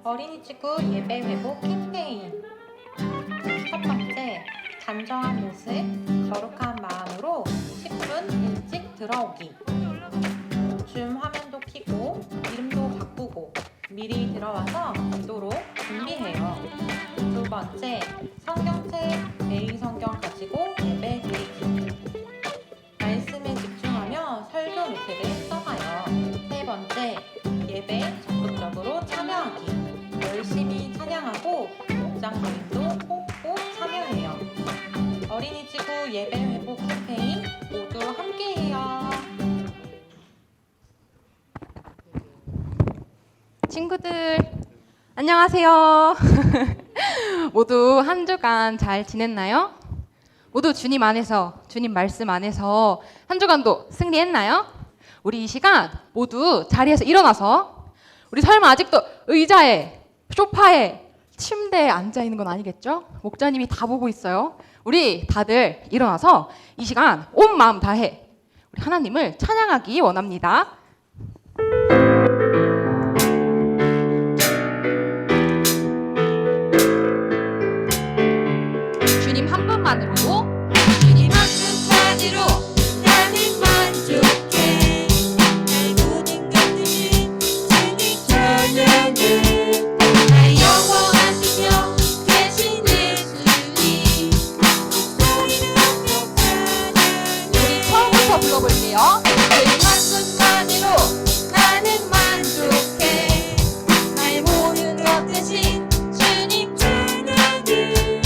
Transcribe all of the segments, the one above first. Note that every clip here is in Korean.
어린이지구 예배 회복 캠페인. 첫 번째, 단정한 모습, 거룩한 마음으로 10분 일찍 들어오기. 줌 화면도 켜고 이름도 바꾸고 미리 들어와서 기도로 준비해요. 두 번째, 성경책, 제2 성경 가지고 예배 드리기. 말씀에 집중하며 설교 노트를 써봐요. 세 번째, 예배 적극적으로 참여하기. 열심히 찬양하고 목장 모임도 꼭꼭 참여해요. 어린이지구 예배 회복 캠페인 모두 함께해요. 친구들 안녕하세요. 모두 한 주간 잘 지냈나요? 모두 주님 안에서, 주님 말씀 안에서 한 주간도 승리했나요? 우리 이 시간 모두 자리에서 일어나서, 우리 설마 아직도 의자에, 소파에, 침대에 앉아 있는 건 아니겠죠? 목자님이 다 보고 있어요. 우리 다들 일어나서 이 시간 온 마음 다해 우리 하나님을 찬양하기 원합니다. 주님 한 분만으로, 주님 한 분만으로 나는 만족해. 내 모든 것들은 주님 찬양해. 나의 영원한 생명 되신 예수님. 우리 처음부터 불러볼게요. 주님 한 분만으로 나는 만족해. 나의 모든 것 되신 주님 찬양해.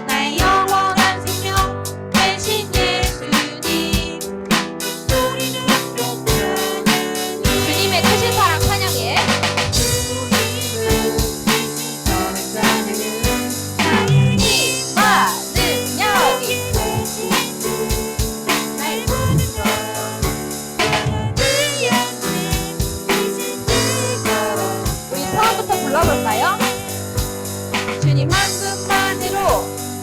나의 영원한 생명 되신 예수님. 주님의 크신 사랑 찬양해. 이 많은 여기 우리 처음부터 불러볼까요? 주님 한 분만으로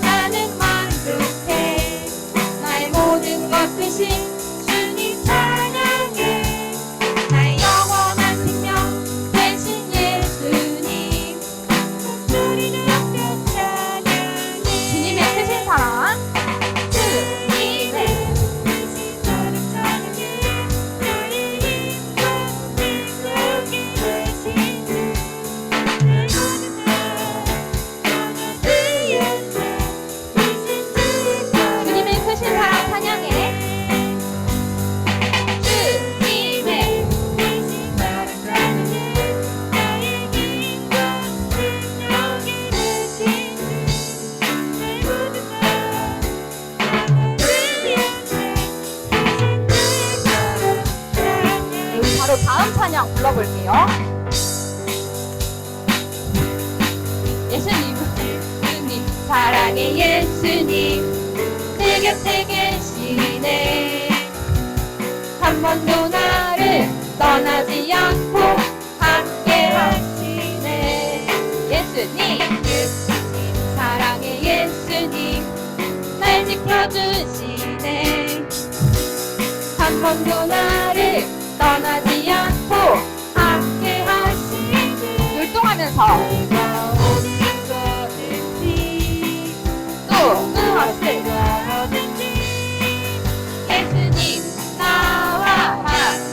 나는 만족해. 나의 모든 것 되신 주님 찬양해. 나의 영원한 생명 되신 예수님. 주님의 크신 사랑, 주님의 주님의 크신 사랑 찬양해. 주님의 우리 바로 다음 찬양 불러볼게요. 예수님, 예수님, 사랑의 예수님, 내 곁에 계시네. 한 번도 나를 떠나지 않고 함께 하시네. 예수님, 예수님, 사랑의 예수님, 날 지켜주시네. 한 번도 나를 떠나지 않고 함께 하시네. 율동하면서 또 예수님 나와 함께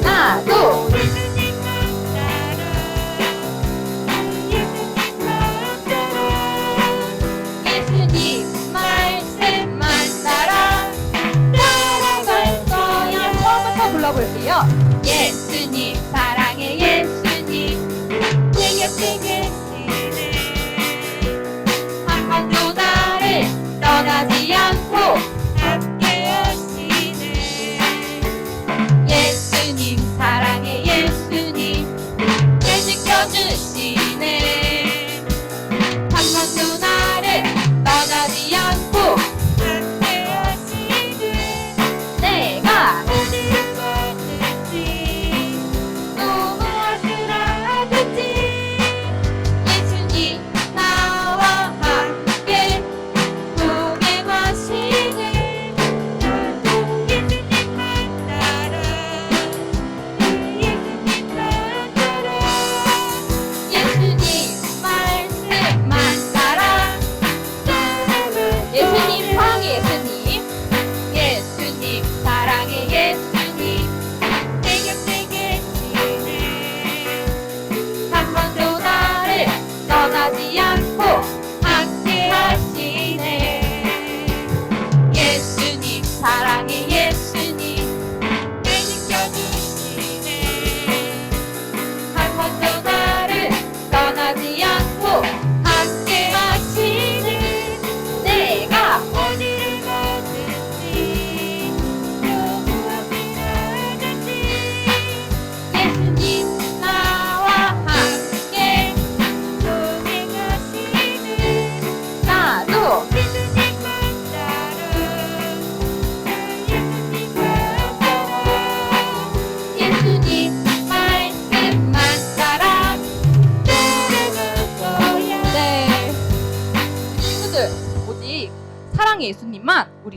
나도 예수님 말씀만 따라갈 거야. 처음부터 불러볼게요. 예수님 사랑의 예수님, 내 곁에 계시네. 한 번도 나를 떠나지 않고 함께 하시네. 예수님 사랑의 예수님, 날 지켜주시네. 한 번도 나를 떠나지 않고 함께 하시네. 내가 어딜 가든지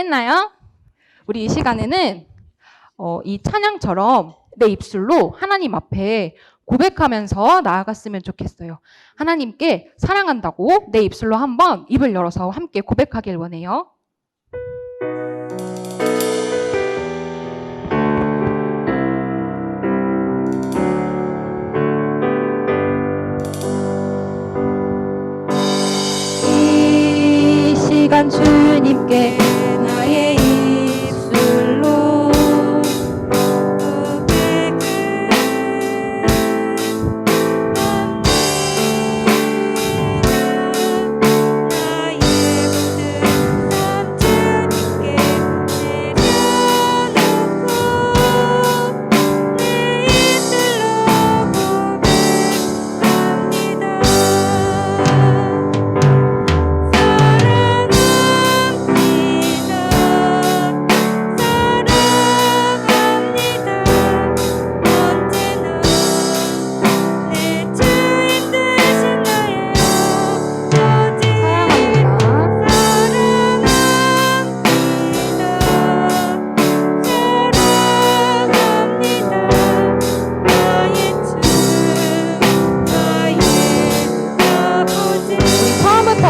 준비되셨나요? 우리 이 시간에는 이 찬양처럼 내 입술로 하나님 앞에 고백하면서 나아갔으면 좋겠어요. 하나님께 사랑한다고 내 입술로 한번 입을 열어서 함께 고백하길 원해요. 이 시간 주님께 나의 입술로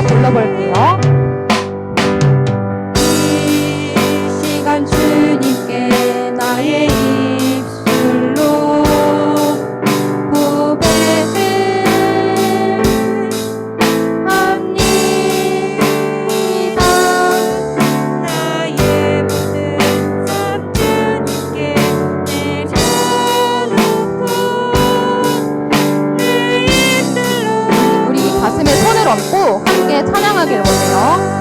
불러볼게요. 이 시간 주님께 나의 입술로 고백을 합니다. 나의 모든 삶 주님께 내려놓고 내 입술로 우리 가슴에 손을 얹고 함께 찬양하길 원해요.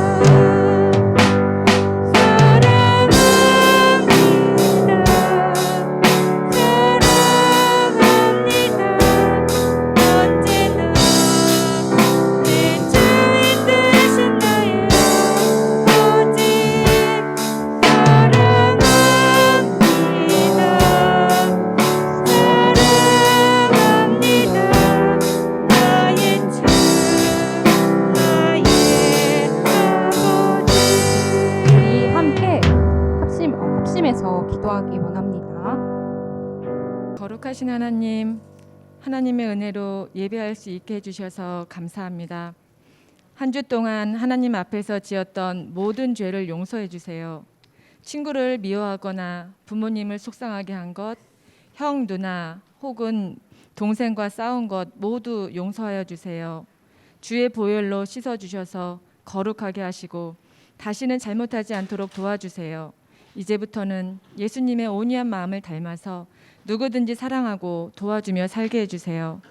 우리 함께 합심해서 기도하기 원합니다. 거룩하신 하나님, 하나님의 은혜로 예배할 수 있게 해주셔서 감사합니다. 한 주 동안 하나님 앞에서 지었던 모든 죄를 용서해 주세요. 친구를 미워하거나 부모님을 속상하게 한 것, 형, 누나 혹은 동생과 싸운 것 모두 용서하여 주세요. 주의 보혈로 씻어 주셔서 거룩하게 하시고 다시는 잘못하지 않도록 도와주세요. 이제부터는 예수님의 온유한 마음을 닮아서 누구든지 사랑하고 도와주며 살게 해주세요.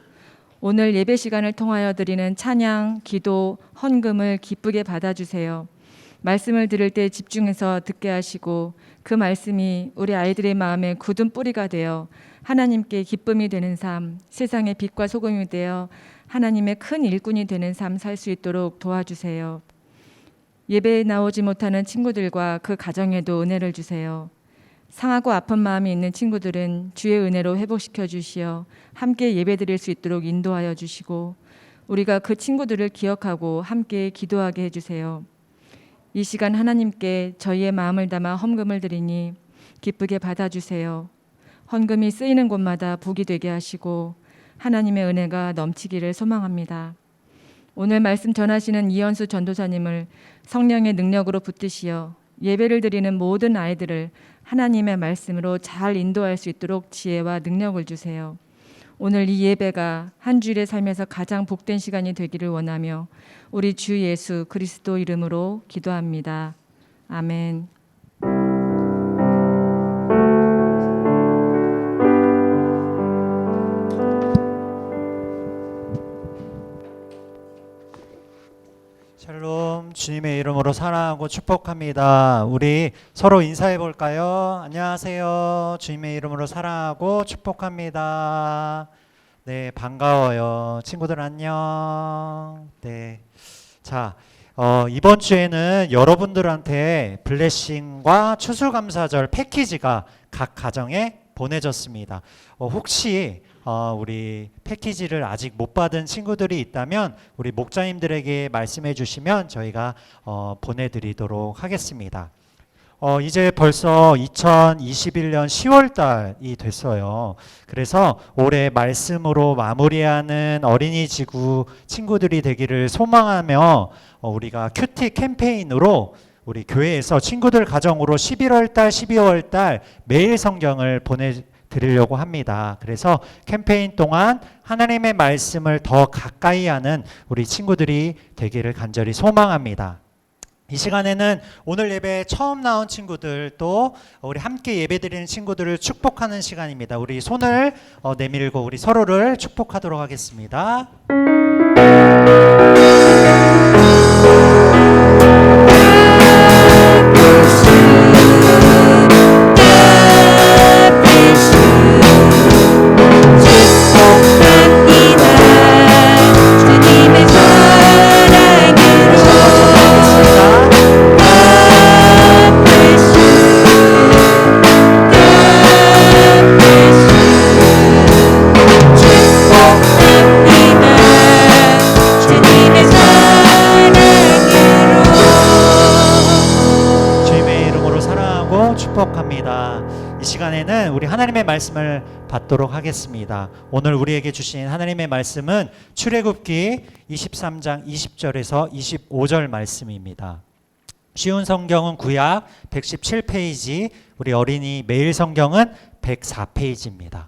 오늘 예배 시간을 통하여 드리는 찬양, 기도, 헌금을 기쁘게 받아주세요. 말씀을 들을 때 집중해서 듣게 하시고 그 말씀이 우리 아이들의 마음에 굳은 뿌리가 되어 하나님께 기쁨이 되는 삶, 세상의 빛과 소금이 되어 하나님의 큰 일꾼이 되는 삶 살 수 있도록 도와주세요. 예배에 나오지 못하는 친구들과 그 가정에도 은혜를 주세요. 상하고 아픈 마음이 있는 친구들은 주의 은혜로 회복시켜 주시어 함께 예배드릴 수 있도록 인도하여 주시고 우리가 그 친구들을 기억하고 함께 기도하게 해주세요. 이 시간 하나님께 저희의 마음을 담아 헌금을 드리니 기쁘게 받아주세요. 헌금이 쓰이는 곳마다 복이 되게 하시고 하나님의 은혜가 넘치기를 소망합니다. 오늘 말씀 전하시는 이현수 전도사님을 성령의 능력으로 붙드시어 예배를 드리는 모든 아이들을 하나님의 말씀으로 잘 인도할 수 있도록 지혜와 능력을 주세요. 오늘 이 예배가 한 주일의 삶에서 가장 복된 시간이 되기를 원하며 우리 주 예수 그리스도 이름으로 기도합니다. 아멘. 샬롬, 주님의 이름으로 사랑하고 축복합니다. 우리 서로 인사해 볼까요? 안녕하세요. 주님의 이름으로 사랑하고 축복합니다. 네, 반가워요. 친구들 안녕. 네. 자, 이번 주에는 여러분들한테 블레싱과 추수감사절 패키지가 각 가정에 보내졌습니다. 혹시 우리 패키지를 아직 못 받은 친구들이 있다면 우리 목자님들에게 말씀해 주시면 저희가 보내드리도록 하겠습니다. 이제 벌써 2021년 10월 달이 됐어요. 그래서 올해 말씀으로 마무리하는 어린이 지구 친구들이 되기를 소망하며 우리가 큐티 캠페인으로 우리 교회에서 친구들 가정으로 11월 달, 12월 달 매일 성경을 보내드리려고 합니다. 그래서 캠페인 동안 하나님의 말씀을 더 가까이 하는 우리 친구들이 되기를 간절히 소망합니다. 이 시간에는 오늘 예배에 처음 나온 친구들 또 우리 함께 예배드리는 친구들을 축복하는 시간입니다. 우리 손을 내밀고 우리 서로를 축복하도록 하겠습니다. 축복합니다. 이 시간에는 우리 하나님의 말씀을 받도록 하겠습니다. 오늘 우리에게 주신 하나님의 말씀은 출애굽기 23장 20절에서 25절 말씀입니다. 쉬운 성경은 구약 117페이지, 우리 어린이 매일 성경은 104페이지입니다.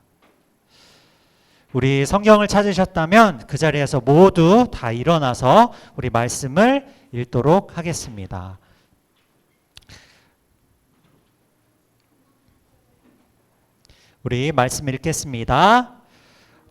우리 성경을 찾으셨다면 그 자리에서 모두 다 일어나서 우리 말씀을 읽도록 하겠습니다. 우리 말씀 읽겠습니다.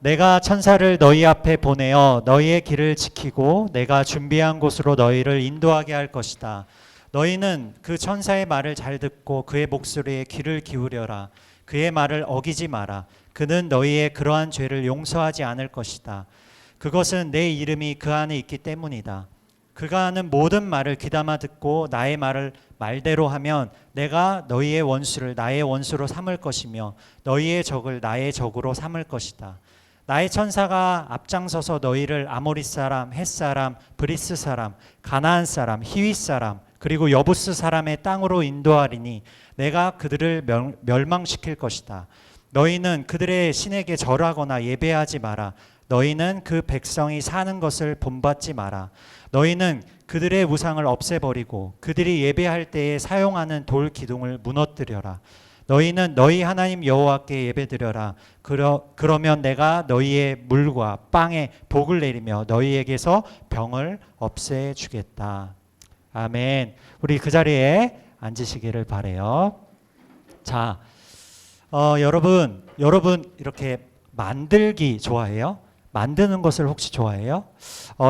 내가 천사를 너희 앞에 보내어 너희의 길을 지키고 내가 준비한 곳으로 너희를 인도하게 할 것이다. 너희는 그 천사의 말을 잘 듣고 그의 목소리에 귀를 기울여라. 그의 말을 어기지 마라. 그는 너희의 그러한 죄를 용서하지 않을 것이다. 그것은 내 이름이 그 안에 있기 때문이다. 그가 하는 모든 말을 귀담아 듣고 나의 말을 말대로 하면 내가 너희의 원수를 나의 원수로 삼을 것이며 너희의 적을 나의 적으로 삼을 것이다. 나의 천사가 앞장서서 너희를 아모리 사람, 헷 사람, 브리스 사람, 가나안 사람, 히윗 사람, 그리고 여부스 사람의 땅으로 인도하리니 내가 그들을 멸망시킬 것이다. 너희는 그들의 신에게 절하거나 예배하지 마라. 너희는 그 백성이 사는 것을 본받지 마라. 너희는 그들의 우상을 없애버리고 그들이 예배할 때에 사용하는 돌 기둥을 무너뜨려라. 너희는 너희 하나님 여호와께 예배드려라. 그러면 내가 너희의 물과 빵에 복을 내리며 너희에게서 병을 없애주겠다. 아멘. 우리 그 자리에 앉으시기를 바라요. 자, 여러분 이렇게 만들기 좋아해요? 만드는 것을 혹시 좋아해요?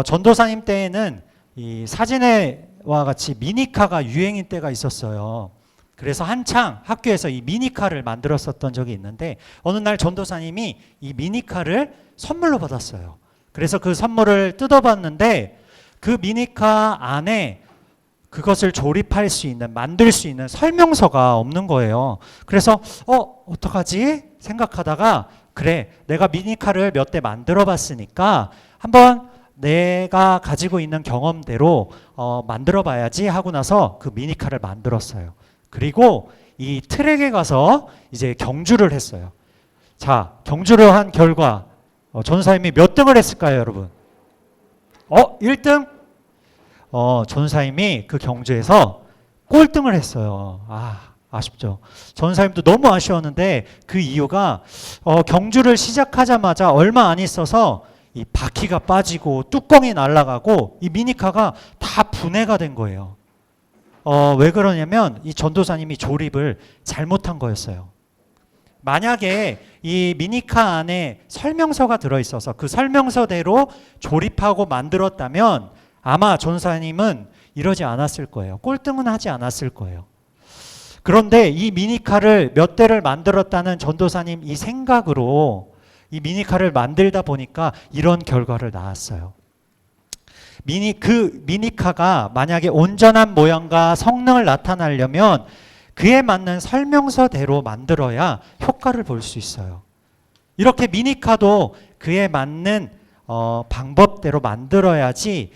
전도사님 때에는 이 사진에 요즘과 같이 미니카가 유행인 때가 있었어요. 그래서 한창 학교에서 이 미니카를 만들었었던 적이 있는데 어느 날 전도사님이 이 미니카를 선물로 받았어요. 그래서 그 선물을 뜯어봤는데 그 미니카 안에 그것을 조립할 수 있는, 만들 수 있는 설명서가 없는 거예요. 그래서 어떡하지? 생각하다가 그래, 내가 미니카를 몇 대 만들어 봤으니까 한번 내가 가지고 있는 경험대로 만들어 봐야지 하고 나서 그 미니카를 만들었어요. 그리고 이 트랙에 가서 이제 경주를 했어요. 자, 경주를 한 결과 전사님이 몇 등을 했을까요, 여러분? 1등? 전사님이 그 경주에서 꼴등을 했어요. 아쉽죠. 전사님도 너무 아쉬웠는데 그 이유가 경주를 시작하자마자 얼마 안 있어서 이 바퀴가 빠지고 뚜껑이 날아가고 이 미니카가 다 분해가 된 거예요. 왜 그러냐면 이 전도사님이 조립을 잘못한 거였어요. 만약에 이 미니카 안에 설명서가 들어있어서 그 설명서대로 조립하고 만들었다면 아마 전사님은 이러지 않았을 거예요. 꼴등은 하지 않았을 거예요. 그런데 이 미니카를 몇 대를 만들었다는 전도사님 이 생각으로 이 미니카를 만들다 보니까 이런 결과를 낳았어요. 그 미니카가 만약에 온전한 모양과 성능을 나타내려면 그에 맞는 설명서대로 만들어야 효과를 볼 수 있어요. 이렇게 미니카도 그에 맞는 방법대로 만들어야지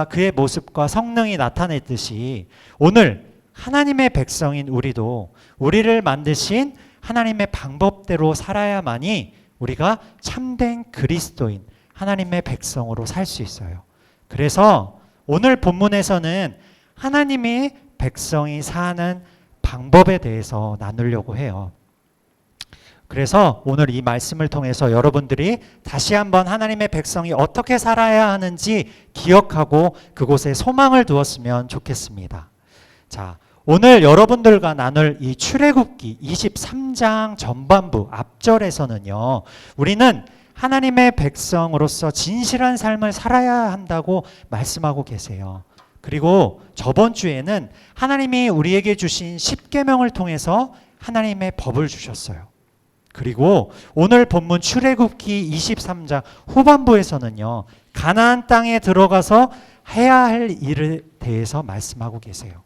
그의 모습과 성능이 나타냈듯이 오늘 하나님의 백성인 우리도 우리를 만드신 하나님의 방법대로 살아야만이 우리가 참된 그리스도인 하나님의 백성으로 살 수 있어요. 그래서 오늘 본문에서는 하나님의 백성이 사는 방법에 대해서 나누려고 해요. 그래서 오늘 이 말씀을 통해서 여러분들이 다시 한번 하나님의 백성이 어떻게 살아야 하는지 기억하고 그곳에 소망을 두었으면 좋겠습니다. 자, 오늘 여러분들과 나눌 이 출애굽기 23장 전반부 앞절에서는요, 우리는 하나님의 백성으로서 진실한 삶을 살아야 한다고 말씀하고 계세요. 그리고 저번 주에는 하나님이 우리에게 주신 십계명을 통해서 하나님의 법을 주셨어요. 그리고 오늘 본문 출애굽기 23장 후반부에서는요, 가나안 땅에 들어가서 해야 할 일에 대해서 말씀하고 계세요.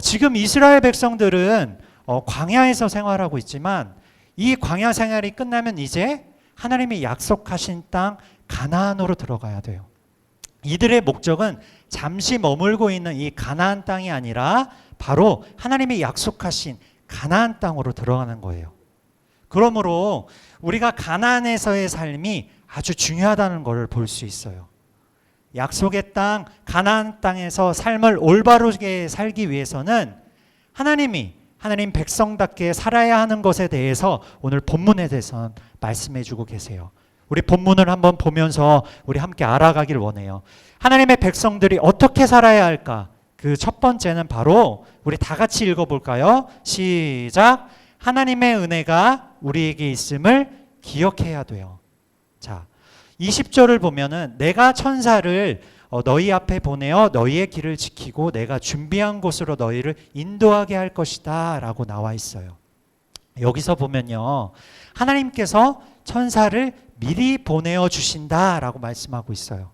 지금 이스라엘 백성들은 광야에서 생활하고 있지만 이 광야 생활이 끝나면 이제 하나님이 약속하신 땅 가나안으로 들어가야 돼요. 이들의 목적은 잠시 머물고 있는 이 가나안 땅이 아니라 바로 하나님이 약속하신 가나안 땅으로 들어가는 거예요. 그러므로 우리가 가나안에서의 삶이 아주 중요하다는 것을 볼 수 있어요. 약속의 땅 가나안 땅에서 삶을 올바르게 살기 위해서는 하나님 백성답게 살아야 하는 것에 대해서 오늘 본문에 대해서 말씀해 주고 계세요. 우리 본문을 한번 보면서 우리 함께 알아가길 원해요. 하나님의 백성들이 어떻게 살아야 할까? 그 첫 번째는 바로 우리 다 같이 읽어볼까요? 시작. 하나님의 은혜가 우리에게 있음을 기억해야 돼요. 자, 20절을 보면은 내가 천사를 너희 앞에 보내어 너희의 길을 지키고 내가 준비한 곳으로 너희를 인도하게 할 것이다 라고 나와 있어요. 여기서 보면요, 하나님께서 천사를 미리 보내어 주신다라고 말씀하고 있어요.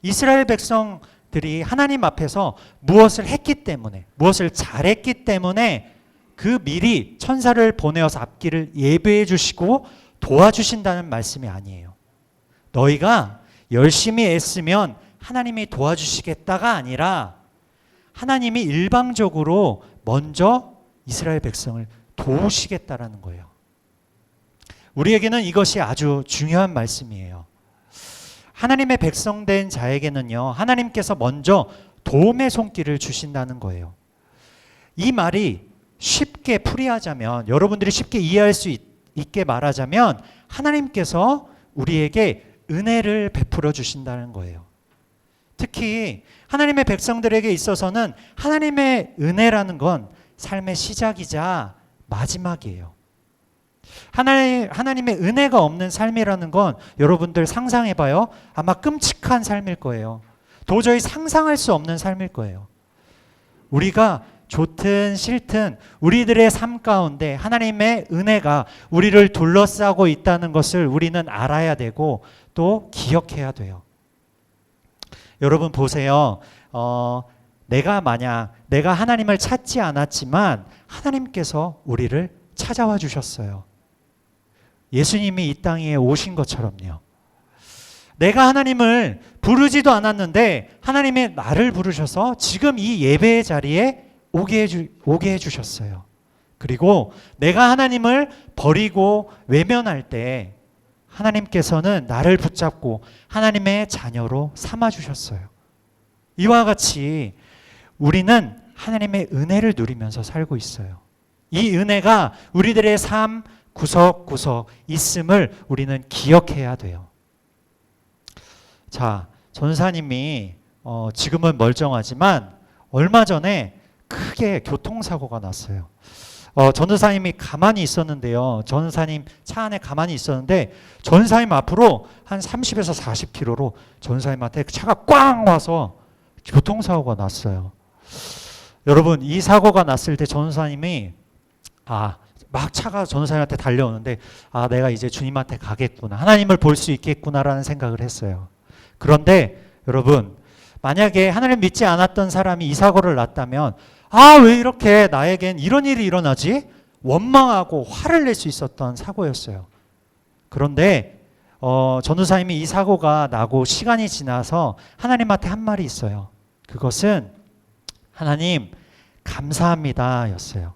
이스라엘 백성들이 하나님 앞에서 무엇을 했기 때문에, 무엇을 잘했기 때문에 그 미리 천사를 보내어서 앞길을 예배해 주시고 도와주신다는 말씀이 아니에요. 너희가 열심히 애쓰면 하나님이 도와주시겠다가 아니라 하나님이 일방적으로 먼저 이스라엘 백성을 도우시겠다라는 거예요. 우리에게는 이것이 아주 중요한 말씀이에요. 하나님의 백성된 자에게는요, 하나님께서 먼저 도움의 손길을 주신다는 거예요. 이 말이 쉽게 풀이하자면, 여러분들이 쉽게 이해할 수 있게 말하자면 하나님께서 우리에게 은혜를 베풀어 주신다는 거예요. 특히 하나님의 백성들에게 있어서는 하나님의 은혜라는 건 삶의 시작이자 마지막이에요. 하나님의 은혜가 없는 삶이라는 건 여러분들 상상해봐요. 아마 끔찍한 삶일 거예요. 도저히 상상할 수 없는 삶일 거예요. 우리가 좋든 싫든 우리들의 삶 가운데 하나님의 은혜가 우리를 둘러싸고 있다는 것을 우리는 알아야 되고 또 기억해야 돼요. 여러분 보세요. 내가 하나님을 찾지 않았지만 하나님께서 우리를 찾아와 주셨어요. 예수님이 이 땅에 오신 것처럼요. 내가 하나님을 부르지도 않았는데 하나님이 나를 부르셔서 지금 이 예배의 자리에 오게 해주셨어요. 그리고 내가 하나님을 버리고 외면할 때 하나님께서는 나를 붙잡고 하나님의 자녀로 삼아주셨어요. 이와 같이 우리는 하나님의 은혜를 누리면서 살고 있어요. 이 은혜가 우리들의 삶 구석구석 있음을 우리는 기억해야 돼요. 자, 전사님이 지금은 멀쩡하지만 얼마 전에 크게 교통사고가 났어요. 전도사님이 가만히 있었는데요. 전사님 차 안에 가만히 있었는데 전사님 앞으로 한 30에서 40km로 전사님한테 차가 꽝 와서 교통사고가 났어요. 여러분 이 사고가 났을 때 전도사님이 막 차가 전도사님한테 달려오는데 내가 이제 주님한테 가겠구나. 하나님을 볼 수 있겠구나라는 생각을 했어요. 그런데 여러분 만약에 하나님 믿지 않았던 사람이 이 사고를 났다면 왜 이렇게 나에겐 이런 일이 일어나지? 원망하고 화를 낼 수 있었던 사고였어요. 그런데 전도사님이 이 사고가 나고 시간이 지나서 하나님한테 한 말이 있어요. 그것은 하나님 감사합니다 였어요.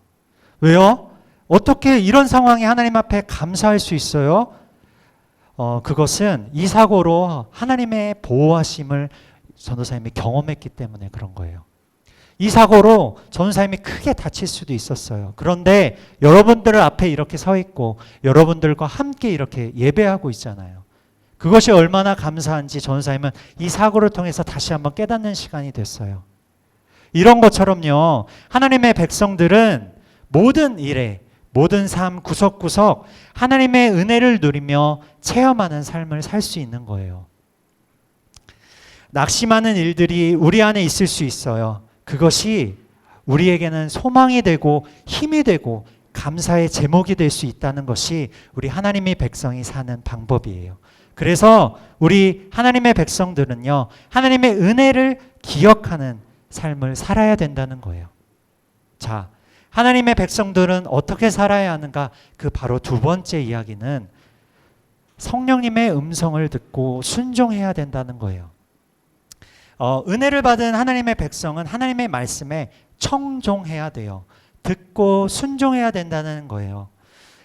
왜요? 어떻게 이런 상황에 하나님 앞에 감사할 수 있어요? 그것은 이 사고로 하나님의 보호하심을 전도사님이 경험했기 때문에 그런 거예요. 이 사고로 전도사님이 크게 다칠 수도 있었어요. 그런데 여러분들 앞에 이렇게 서 있고 여러분들과 함께 이렇게 예배하고 있잖아요. 그것이 얼마나 감사한지 전도사님은 이 사고를 통해서 다시 한번 깨닫는 시간이 됐어요. 이런 것처럼요. 하나님의 백성들은 모든 일에 모든 삶 구석구석 하나님의 은혜를 누리며 체험하는 삶을 살 수 있는 거예요. 낙심하는 일들이 우리 안에 있을 수 있어요. 그것이 우리에게는 소망이 되고 힘이 되고 감사의 제목이 될 수 있다는 것이 우리 하나님의 백성이 사는 방법이에요. 그래서 우리 하나님의 백성들은요, 하나님의 은혜를 기억하는 삶을 살아야 된다는 거예요. 자, 하나님의 백성들은 어떻게 살아야 하는가? 그 바로 두 번째 이야기는 성령님의 음성을 듣고 순종해야 된다는 거예요. 은혜를 받은 하나님의 백성은 하나님의 말씀에 청종해야 돼요. 듣고 순종해야 된다는 거예요.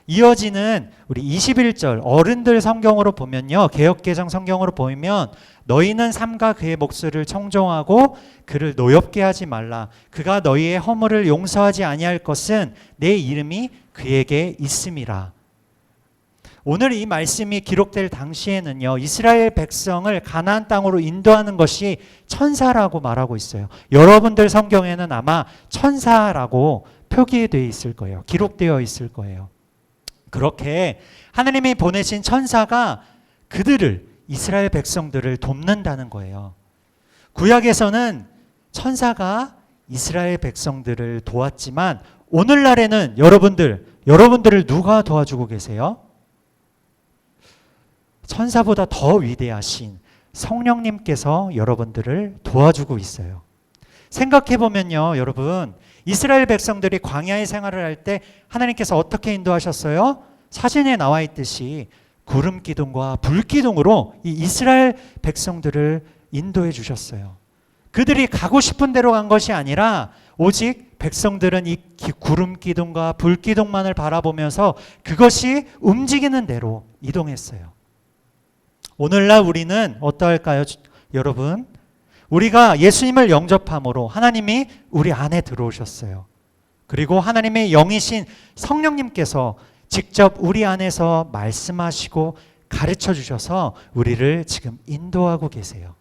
이어지는 우리 21절 어른들 성경으로 보면요. 개역개정 성경으로 보면 너희는 삼가 그의 목소리를 청종하고 그를 노엽게 하지 말라. 그가 너희의 허물을 용서하지 아니할 것은 내 이름이 그에게 있음이라. 오늘 이 말씀이 기록될 당시에는요. 이스라엘 백성을 가나안 땅으로 인도하는 것이 천사라고 말하고 있어요. 여러분들 성경에는 아마 천사라고 표기되어 있을 거예요. 기록되어 있을 거예요. 그렇게 하나님이 보내신 천사가 그들을 이스라엘 백성들을 돕는다는 거예요. 구약에서는 천사가 이스라엘 백성들을 도왔지만 오늘날에는 여러분들을 누가 도와주고 계세요? 천사보다 더 위대하신 성령님께서 여러분들을 도와주고 있어요. 생각해 보면요, 여러분, 이스라엘 백성들이 광야의 생활을 할 때 하나님께서 어떻게 인도하셨어요? 사진에 나와 있듯이 구름 기둥과 불 기둥으로 이 이스라엘 백성들을 인도해 주셨어요. 그들이 가고 싶은 대로 간 것이 아니라 오직 백성들은 이 구름 기둥과 불 기둥만을 바라보면서 그것이 움직이는 대로 이동했어요. 오늘날 우리는 어떠할까요, 여러분? 우리가 예수님을 영접함으로 하나님이 우리 안에 들어오셨어요. 그리고 하나님의 영이신 성령님께서 직접 우리 안에서 말씀하시고 가르쳐 주셔서 우리를 지금 인도하고 계세요.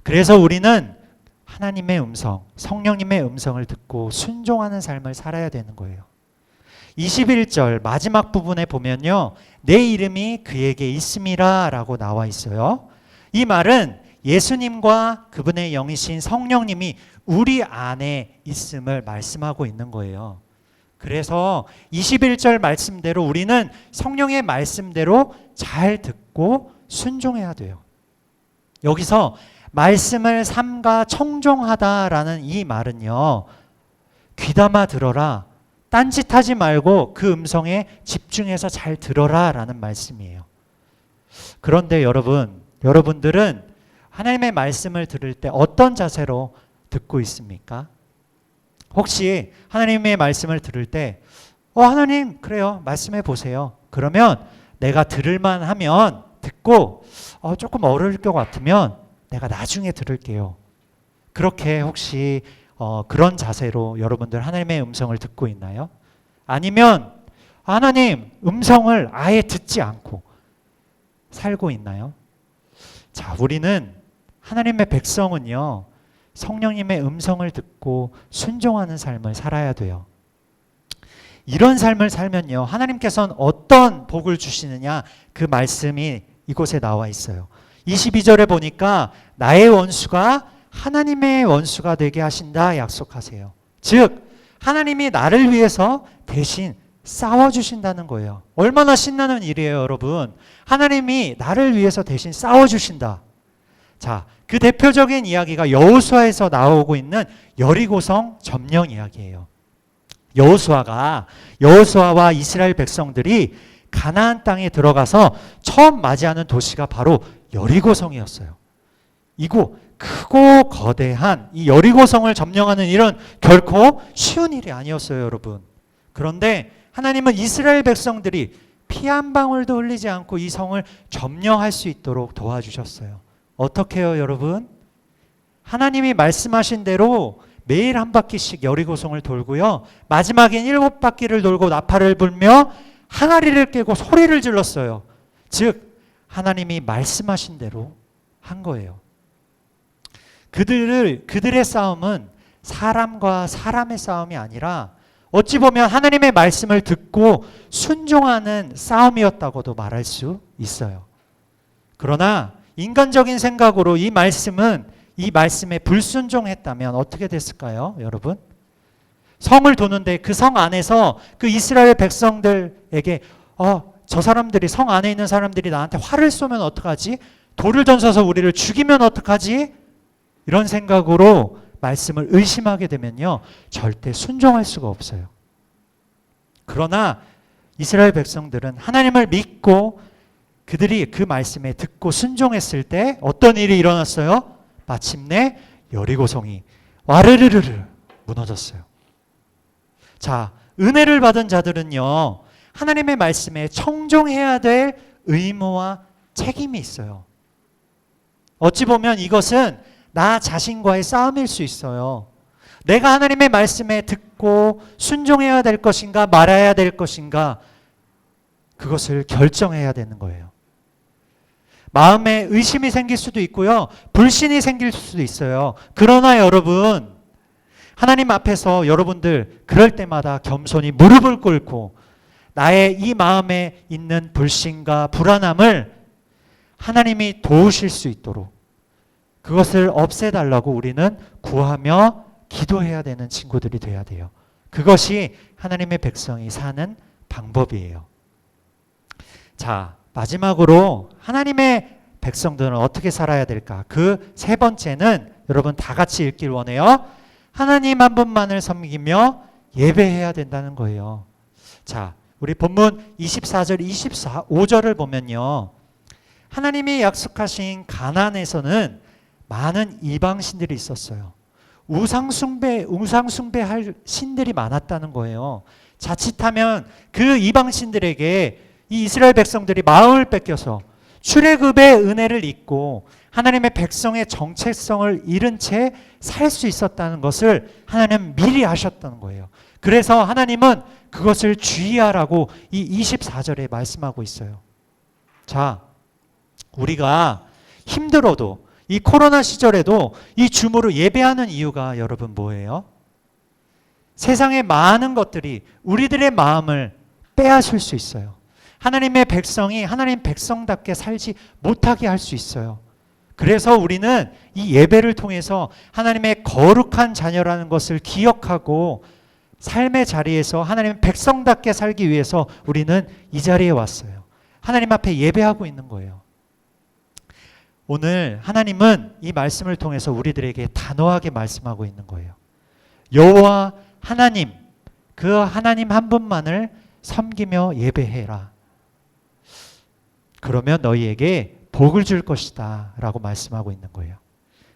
그래서 우리는 하나님의 음성, 성령님의 음성을 듣고 순종하는 삶을 살아야 되는 거예요. 21절 마지막 부분에 보면요. 내 이름이 그에게 있음이라 라고 나와 있어요. 이 말은 예수님과 그분의 영이신 성령님이 우리 안에 있음을 말씀하고 있는 거예요. 그래서 21절 말씀대로 우리는 성령의 말씀대로 잘 듣고 순종해야 돼요. 여기서 말씀을 삼가 청종하다라는 이 말은요, 귀담아 들어라, 딴짓하지 말고 그 음성에 집중해서 잘 들어라 라는 말씀이에요. 그런데 여러분들은 하나님의 말씀을 들을 때 어떤 자세로 듣고 있습니까? 혹시 하나님의 말씀을 들을 때 하나님 그래요, 말씀해 보세요. 그러면 내가 들을만 하면 듣고 조금 어려울 것 같으면 내가 나중에 들을게요. 그렇게 혹시 그런 자세로 여러분들 하나님의 음성을 듣고 있나요? 아니면 하나님 음성을 아예 듣지 않고 살고 있나요? 자, 우리는 하나님의 백성은요, 성령님의 음성을 듣고 순종하는 삶을 살아야 돼요. 이런 삶을 살면요, 하나님께서는 어떤 복을 주시느냐, 그 말씀이 이곳에 나와 있어요. 22절에 보니까 나의 원수가 하나님의 원수가 되게 하신다 약속하세요. 즉 하나님이 나를 위해서 대신 싸워주신다는 거예요. 얼마나 신나는 일이에요, 여러분. 하나님이 나를 위해서 대신 싸워주신다. 자, 그 대표적인 이야기가 여호수아에서 나오고 있는 여리고성 점령 이야기예요. 여호수아와 이스라엘 백성들이 가나안 땅에 들어가서 처음 맞이하는 도시가 바로 여리고성이었어요. 이곳 크고 거대한 이 여리고성을 점령하는 일은 결코 쉬운 일이 아니었어요, 여러분. 그런데 하나님은 이스라엘 백성들이 피 한 방울도 흘리지 않고 이 성을 점령할 수 있도록 도와주셨어요. 어떻게 해요, 여러분? 하나님이 말씀하신 대로 매일 한 바퀴씩 여리고성을 돌고요, 마지막엔 7바퀴를 돌고 나팔을 불며 항아리를 깨고 소리를 질렀어요. 즉 하나님이 말씀하신 대로 한 거예요. 그들의 싸움은 사람과 사람의 싸움이 아니라 어찌 보면 하나님의 말씀을 듣고 순종하는 싸움이었다고도 말할 수 있어요. 그러나 인간적인 생각으로 이 말씀에 불순종했다면 어떻게 됐을까요, 여러분? 성을 도는데 그 성 안에서 그 이스라엘 백성들에게 저 사람들이, 성 안에 있는 사람들이 나한테 활을 쏘면 어떡하지? 돌을 던져서 우리를 죽이면 어떡하지? 이런 생각으로 말씀을 의심하게 되면요, 절대 순종할 수가 없어요. 그러나 이스라엘 백성들은 하나님을 믿고 그들이 그 말씀에 듣고 순종했을 때 어떤 일이 일어났어요? 마침내 여리고성이 와르르르르 무너졌어요. 자, 은혜를 받은 자들은요, 하나님의 말씀에 청종해야 될 의무와 책임이 있어요. 어찌 보면 이것은 나 자신과의 싸움일 수 있어요. 내가 하나님의 말씀에 듣고 순종해야 될 것인가 말아야 될 것인가, 그것을 결정해야 되는 거예요. 마음에 의심이 생길 수도 있고요, 불신이 생길 수도 있어요. 그러나 여러분, 하나님 앞에서 여러분들 그럴 때마다 겸손히 무릎을 꿇고 나의 이 마음에 있는 불신과 불안함을 하나님이 도우실 수 있도록 그것을 없애달라고 우리는 구하며 기도해야 되는 친구들이 돼야 돼요. 그것이 하나님의 백성이 사는 방법이에요. 자, 마지막으로 하나님의 백성들은 어떻게 살아야 될까? 그 세 번째는 여러분 다 같이 읽길 원해요. 하나님 한 분만을 섬기며 예배해야 된다는 거예요. 자, 우리 본문 24절, 25절을 보면요, 하나님이 약속하신 가나안에서는 많은 이방신들이 있었어요. 우상숭배할 신들이 많았다는 거예요. 자칫하면 그 이방신들에게 이 이스라엘 백성들이 마음을 뺏겨서 출애굽의 은혜를 잊고 하나님의 백성의 정체성을 잃은 채 살 수 있었다는 것을 하나님은 미리 아셨다는 거예요. 그래서 하나님은 그것을 주의하라고 이 24절에 말씀하고 있어요. 자, 우리가 힘들어도 이 코로나 시절에도 이 줌으로 예배하는 이유가 여러분 뭐예요? 세상의 많은 것들이 우리들의 마음을 빼앗을 수 있어요. 하나님의 백성이 하나님 백성답게 살지 못하게 할 수 있어요. 그래서 우리는 이 예배를 통해서 하나님의 거룩한 자녀라는 것을 기억하고 삶의 자리에서 하나님의 백성답게 살기 위해서 우리는 이 자리에 왔어요. 하나님 앞에 예배하고 있는 거예요. 오늘 하나님은 이 말씀을 통해서 우리들에게 단호하게 말씀하고 있는 거예요. 여호와 하나님, 그 하나님 한 분만을 섬기며 예배해라. 그러면 너희에게 복을 줄 것이다 라고 말씀하고 있는 거예요.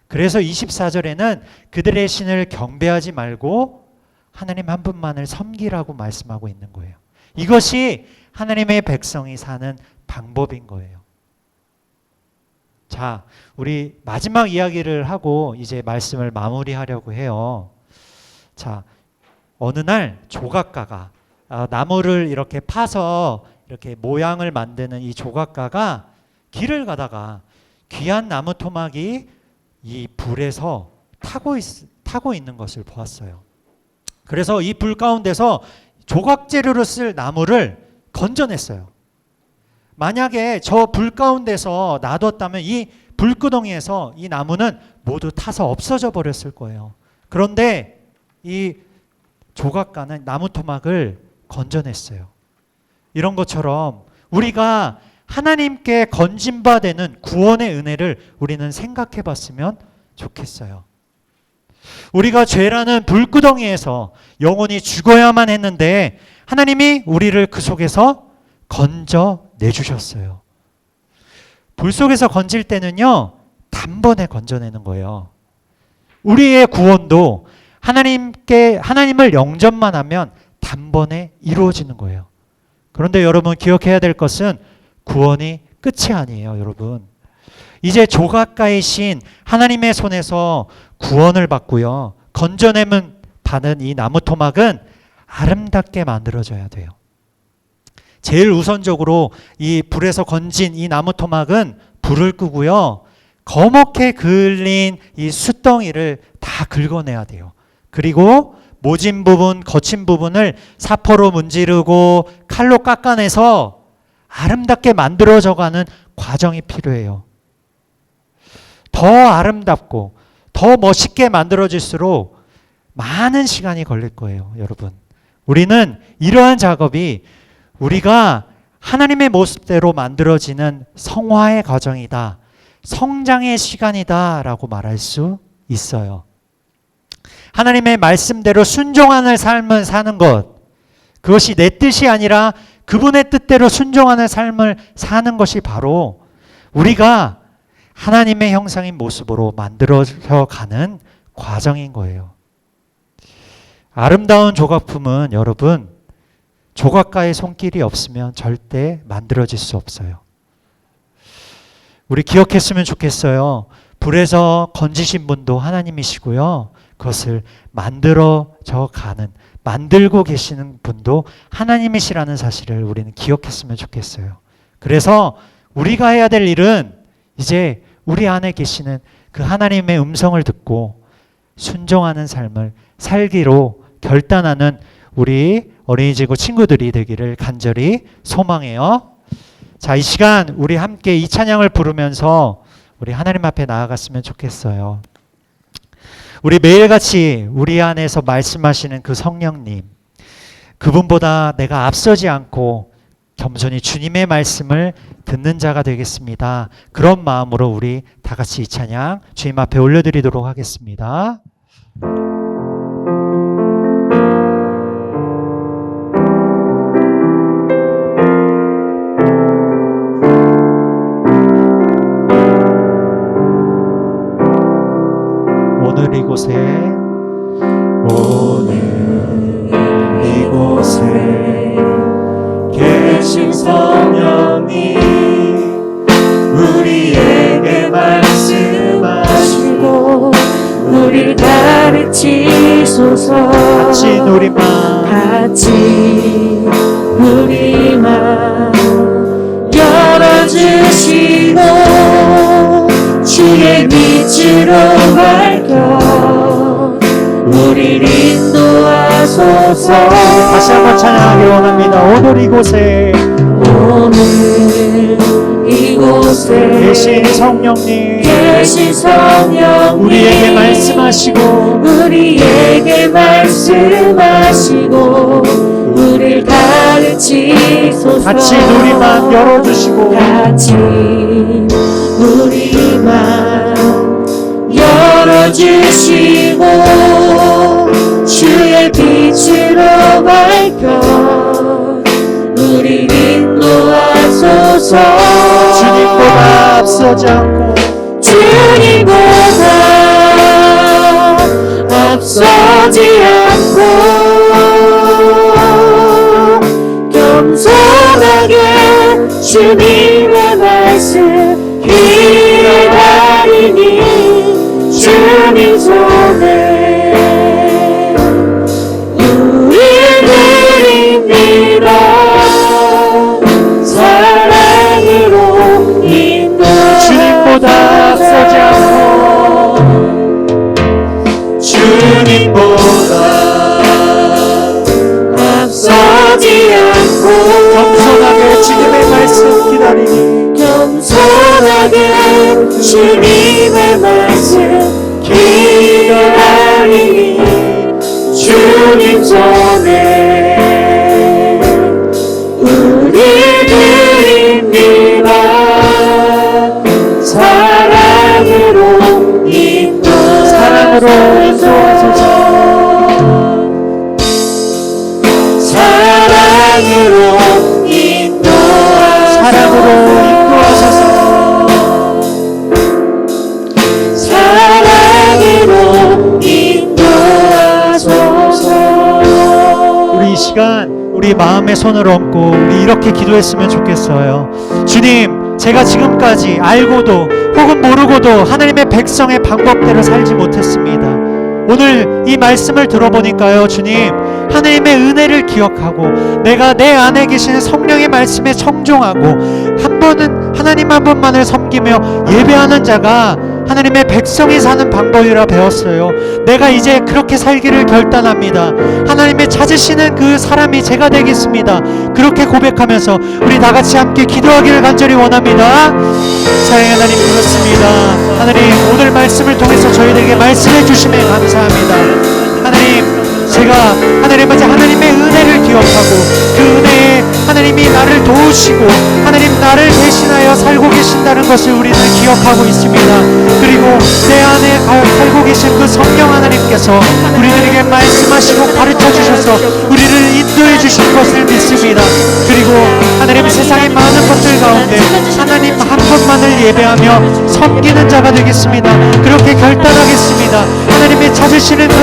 그래서 24절에는 그들의 신을 경배하지 말고 하나님 한 분만을 섬기라고 말씀하고 있는 거예요. 이것이 하나님의 백성이 사는 방법인 거예요. 자, 우리 마지막 이야기를 하고 이제 말씀을 마무리하려고 해요. 자, 어느 날 조각가가 나무를 이렇게 파서 이렇게 모양을 만드는 이 조각가가 길을 가다가 귀한 나무 토막이 이 불에서 타고 있는 것을 보았어요. 그래서 이 불 가운데서 조각 재료로 쓸 나무를 건져냈어요. 만약에 저 불 가운데서 놔뒀다면 이 불구덩이에서 이 나무는 모두 타서 없어져 버렸을 거예요. 그런데 이 조각가는 나무 토막을 건져냈어요. 이런 것처럼 우리가 하나님께 건진바 되는 구원의 은혜를 우리는 생각해 봤으면 좋겠어요. 우리가 죄라는 불구덩이에서 영원히 죽어야만 했는데 하나님이 우리를 그 속에서 건져내주셨어요. 불 속에서 건질 때는요, 단번에 건져내는 거예요. 우리의 구원도 하나님을 영접만 하면 단번에 이루어지는 거예요. 그런데 여러분 기억해야 될 것은 구원이 끝이 아니에요, 여러분. 이제 조각가의 신 하나님의 손에서 구원을 받고요. 건져내면 받은 이 나무 토막은 아름답게 만들어져야 돼요. 제일 우선적으로 이 불에서 건진 이 나무 토막은 불을 끄고요. 거먹게 그을린 이 숯덩이를 다 긁어내야 돼요. 그리고 모진 부분, 거친 부분을 사포로 문지르고 칼로 깎아내서 아름답게 만들어져가는 과정이 필요해요. 더 아름답고 더 멋있게 만들어질수록 많은 시간이 걸릴 거예요, 여러분. 우리는 이러한 작업이 우리가 하나님의 모습대로 만들어지는 성화의 과정이다, 성장의 시간이다 라고 말할 수 있어요. 하나님의 말씀대로 순종하는 삶을 사는 것, 그것이 내 뜻이 아니라 그분의 뜻대로 순종하는 삶을 사는 것이 바로 우리가 하나님의 형상인 모습으로 만들어져 가는 과정인 거예요. 아름다운 조각품은 여러분, 조각가의 손길이 없으면 절대 만들어질 수 없어요. 우리 기억했으면 좋겠어요. 불에서 건지신 분도 하나님이시고요. 그것을 만들어져 가는, 만들고 계시는 분도 하나님이시라는 사실을 우리는 기억했으면 좋겠어요. 그래서 우리가 해야 될 일은 이제 우리 안에 계시는 그 하나님의 음성을 듣고 순종하는 삶을 살기로 결단하는 우리 어린이지구 친구들이 되기를 간절히 소망해요. 자, 이 시간 우리 함께 이 찬양을 부르면서 우리 하나님 앞에 나아갔으면 좋겠어요. 우리 매일같이 우리 안에서 말씀하시는 그 성령님, 그분보다 내가 앞서지 않고 겸손히 주님의 말씀을 듣는 자가 되겠습니다. 그런 마음으로 우리 다 같이 이 찬양 주님 앞에 올려드리도록 하겠습니다. 오늘 이곳에 계신 성령님, 우리에게 말씀하시고 우리를 가르치소서. 같이 우리만 열어주시고 주의 빛으로 밝혀 우리를 인도하소서. 다시 한번 찬양하기 원합니다. 오늘 이곳에 계신 성령님, 계신 성령 우리에게 말씀하시고 우리에게 말씀하시고 우리를 가르치소서. 같이 우리 마음 열어주시고 같이 우리 마음 열어주시고 주의 빛으로 밝혀 우리 인도하소서. 주님보다 앞서지 않고 주님보다 앞서지 않고 겸손하게 주님의 말씀 기다리니 주님 손에 우리를 인도하 사랑으로 인도하 주님보다 앞서지 않고 주님보다 앞서지 않고 겸손하게 주님의 말씀 기다리니 겸손하게 주님의 말씀 기다리니 주님 손에 우리를 인도하 사랑으로 인도하소서. 사랑으로 인도하소서. 사랑으로 인도하소서. 우리 이 시간 우리 마음에 손을 얹고 우리 이렇게 기도했으면 좋겠어요. 주님, 제가 지금까지 알고도 혹은 모르고도 하나님의 백성의 방법대로 살지 못했습니다. 오늘 이 말씀을 들어보니까요, 주님, 하나님의 은혜를 기억하고 내가 내 안에 계시는 성령의 말씀에 청종하고 한 번은 하나님 한 분만을 섬기며 예배하는 자가 하나님의 백성이 사는 방법이라 배웠어요. 내가 이제 그렇게 살기를 결단합니다. 하나님의 찾으시는 그 사람이 제가 되겠습니다. 그렇게 고백하면서 우리 다 같이 함께 기도하기를 간절히 원합니다. 사랑의 하나님, 그렇습니다. 하나님, 오늘 말씀을 통해서 저희들에게 말씀해 주심에 감사합니다. 하나님, 제가 하나님 앞에 하나님의 은혜를 기억하고 그 은혜에 하나님이 나를 도우시고 하나님 나를 대신하여 살고 계신다는 것을 우리는 기억하고 있습니다. 그리고 내 안에 살고 계신 그 성령 하나님께서 우리들에게 말씀하시고 가르쳐 주셔서 우리를 인도해 주신 것을 믿습니다. 그리고 하나님, 세상의 많은 것들 가운데 하나님 한 분만을 예배하며 섬기는 자가 되겠습니다. 그렇게 결단하겠습니다. 하나님의 찾으시는 그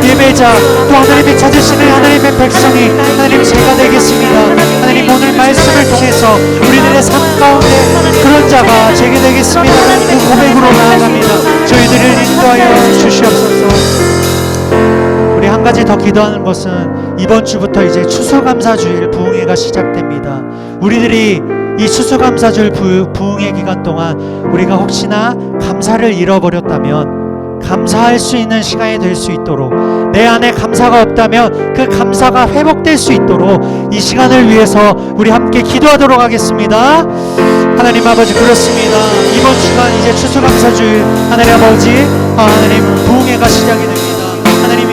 예배자, 또 하나님의 찾으시는 하나님의 백성이 하나님 제가 되겠습니다. 하나님, 오늘 말씀을 통해서 우리들의 삶 가운데 그런 자가 제게 되겠습니다. 그 고백으로 나아갑니다. 저희들을 인도하여 주시옵소서. 우리 한 가지 더 기도하는 것은 이번 주부터 이제 추수감사주일 부흥회가 시작됩니다. 우리들이 이 추수감사주일 부흥회 기간 동안 우리가 혹시나 감사를 잃어버렸다면 감사할 수 있는 시간이 될 수 있도록, 내 안에 감사가 없다면 그 감사가 회복될 수 있도록 이 시간을 위해서 우리 함께 기도하도록 하겠습니다. 하나님 아버지, 그렇습니다. 이번 주간 이제 추수감사주일, 하나님 아버지, 하나님 부흥회가 시작이 됩니다. 하나님이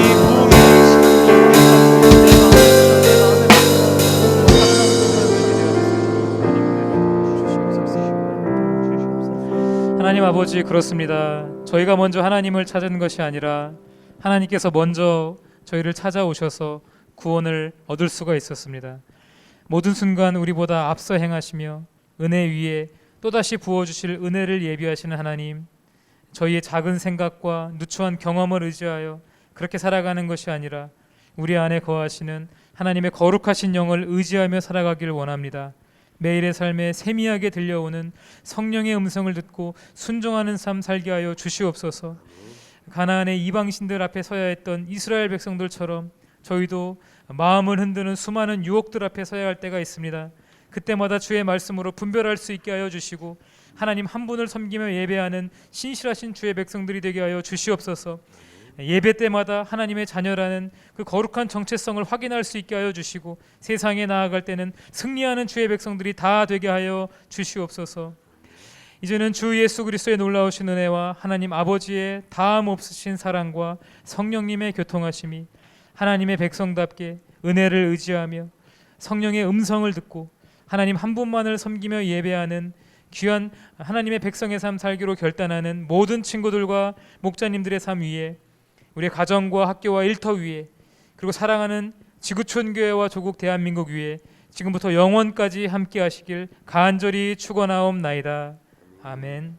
하나님 아버지, 그렇습니다. 저희가 먼저 하나님을 찾은 것이 아니라 하나님께서 먼저 저희를 찾아오셔서 구원을 얻을 수가 있었습니다. 모든 순간 우리보다 앞서 행하시며 은혜 위에 또다시 부어주실 은혜를 예비하시는 하나님, 저희의 작은 생각과 누추한 경험을 의지하여 그렇게 살아가는 것이 아니라 우리 안에 거하시는 하나님의 거룩하신 영을 의지하며 살아가기를 원합니다. 매일의 삶에 세미하게 들려오는 성령의 음성을 듣고 순종하는 삶 살게 하여 주시옵소서. 가나안의 이방신들 앞에 서야 했던 이스라엘 백성들처럼 저희도 마음을 흔드는 수많은 유혹들 앞에 서야 할 때가 있습니다. 그때마다 주의 말씀으로 분별할 수 있게 하여 주시고 하나님 한 분을 섬기며 예배하는 신실하신 주의 백성들이 되게 하여 주시옵소서. 예배 때마다 하나님의 자녀라는 그 거룩한 정체성을 확인할 수 있게 하여 주시고 세상에 나아갈 때는 승리하는 주의 백성들이 다 되게 하여 주시옵소서. 이제는 주 예수 그리스도의 놀라우신 은혜와 하나님 아버지의 다함 없으신 사랑과 성령님의 교통하심이 하나님의 백성답게 은혜를 의지하며 성령의 음성을 듣고 하나님 한 분만을 섬기며 예배하는 귀한 하나님의 백성의 삶 살기로 결단하는 모든 친구들과 목자님들의 삶 위에, 우리의 가정과 학교와 일터 위에, 그리고 사랑하는 지구촌 교회와 조국 대한민국 위에 지금부터 영원까지 함께 하시길 간절히 축원하옵나이다. 아멘.